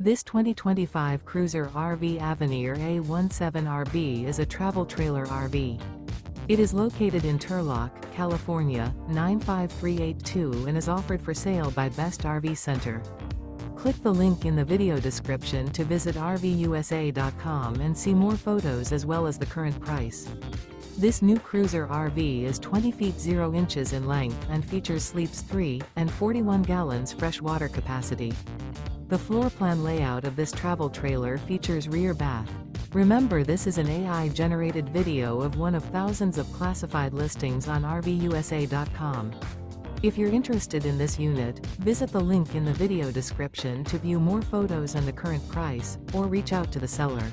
This 2025 Cruiser RV Avenir A-17RB is a travel trailer RV. It is located in Turlock, California, 95382 and is offered for sale by Best RV Center. Click the link in the video description to visit RVUSA.com and see more photos as well as the current price. This new Cruiser RV is 20 feet 0 inches in length and features sleeps 3 and 41 gallons fresh water capacity. The floor plan layout of this travel trailer features rear bath. Remember, this is an AI-generated video of one of thousands of classified listings on RVUSA.com. If you're interested in this unit, visit the link in the video description to view more photos and the current price, or reach out to the seller.